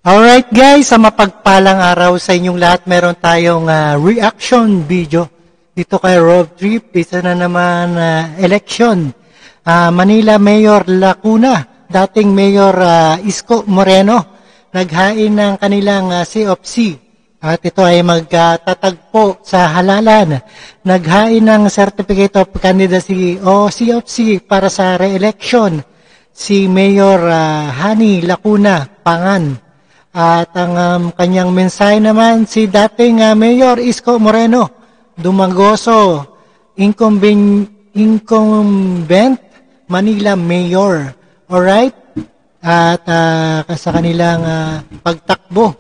Alright guys, sa mapagpalang araw sa inyong lahat, meron tayong reaction video dito kay Rob Trip. Isa na naman election. Manila Mayor Lacuna, dating Mayor Isko Moreno, naghain ng kanilang C of C. At ito ay magtatagpo sa halalan. Naghain ng Certificate of Candidacy o C of C para sa re-election si Mayor Hani Lacuna Pangan. At ang kanyang mensahe naman, si dating Mayor Isko Moreno, Dumagoso, incumbent Manila Mayor. Alright? At sa kanilang pagtakbo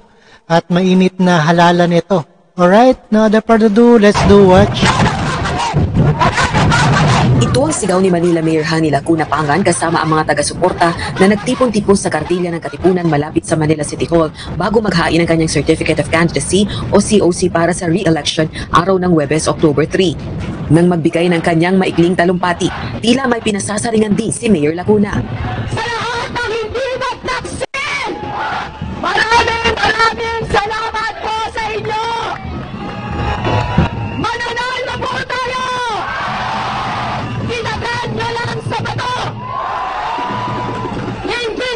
at mainit na halalan ito. Alright? No other further ado, let's do watch. Ito ang sigaw ni Manila Mayor Hani Lacuna Pangan kasama ang mga taga-suporta na nagtipon-tipon sa kartilya ng Katipunan malapit sa Manila City Hall bago maghain ng kanyang Certificate of Candidacy o COC para sa re-election araw ng Huwebes, October 3. Nang magbigay ng kanyang maikling talumpati, tila may pinasasaringan din si Mayor Lacuna. Sa lahat ng hindi nagtaksin, maraming salamat po sa inyo! Mananalo po tayo! Inagan nyo lang sa bato!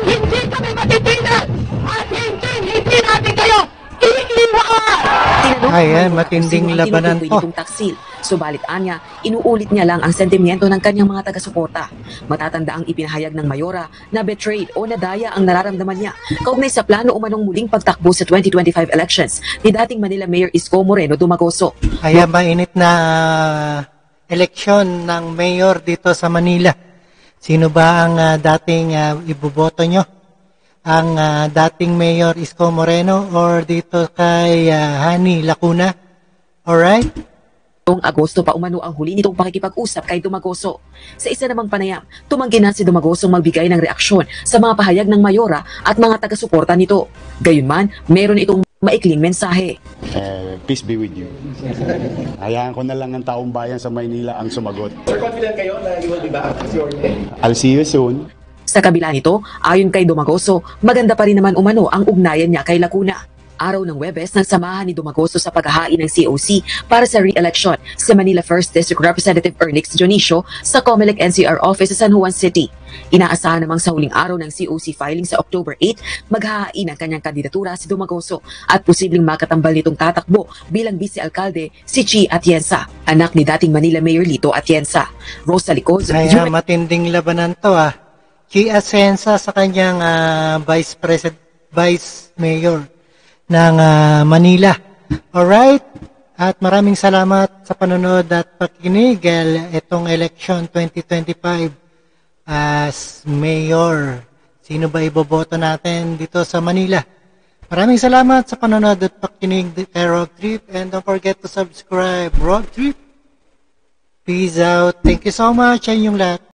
Hindi kami matitinan! At hindi natin kayo iiwan! Ayan, matinding labanan to. Taksil. Subalit anya, inuulit niya lang ang sentimiento ng kanyang mga taga-suporta. Matatanda ang ipinahayag ng Mayora na betrayed o nadaya ang nararamdaman niya kaugnay sa plano umanong muling pagtakbo sa 2025 elections ni dating Manila Mayor Isko Moreno Dumagoso. Ayan, mainit na eleksyon ng mayor dito sa Manila. Sino ba ang dating iboboto nyo? Ang dating Mayor Isko Moreno or dito kay Hani Lacuna? Alright? Noong Agosto pa umano ang huli nitong pakikipag-usap kay Dumagoso. Sa isa namang panayam, tumanggi na si Dumagoso magbigay ng reaksyon sa mga pahayag ng Mayora at mga taga-suporta nito. Gayunman, meron itong maikling mensahe. Peace be with you. Hayaan ko na lang ang taong bayan sa Maynila ang sumagot. Sir, confident kayo na you will be back as your I'll see you soon. Sa kabila nito, ayon kay Dumagoso, maganda pa rin naman umano ang ugnayan niya kay Lacuna. Araw ng Huwebes, nagsamahan ni Dumagoso sa paghahain ng COC para sa re-election si Manila 1st District Representative Ernix Dionisio sa COMELEC NCR office sa San Juan City. Inaasahan namang sa huling araw ng COC filing sa October 8, maghahain ang kanyang kandidatura si Dumagoso at posibleng makatambal nitong tatakbo bilang vice-alkalde si Chi Atienza, anak ni dating Manila Mayor Lito Atienza. Rosa Licoz, Kaya matinding labanan to Chi Atienza sa kanyang vice mayor ng Manila. Alright? At maraming salamat sa panonood at pakikinig. Itong election 2025 as mayor. Sino ba iboboto natin dito sa Manila? Maraming salamat sa panonood at pakikinig kay Rob Trip. And don't forget to subscribe. Rob Trip. Peace out. Thank you so much sa inyong lahat.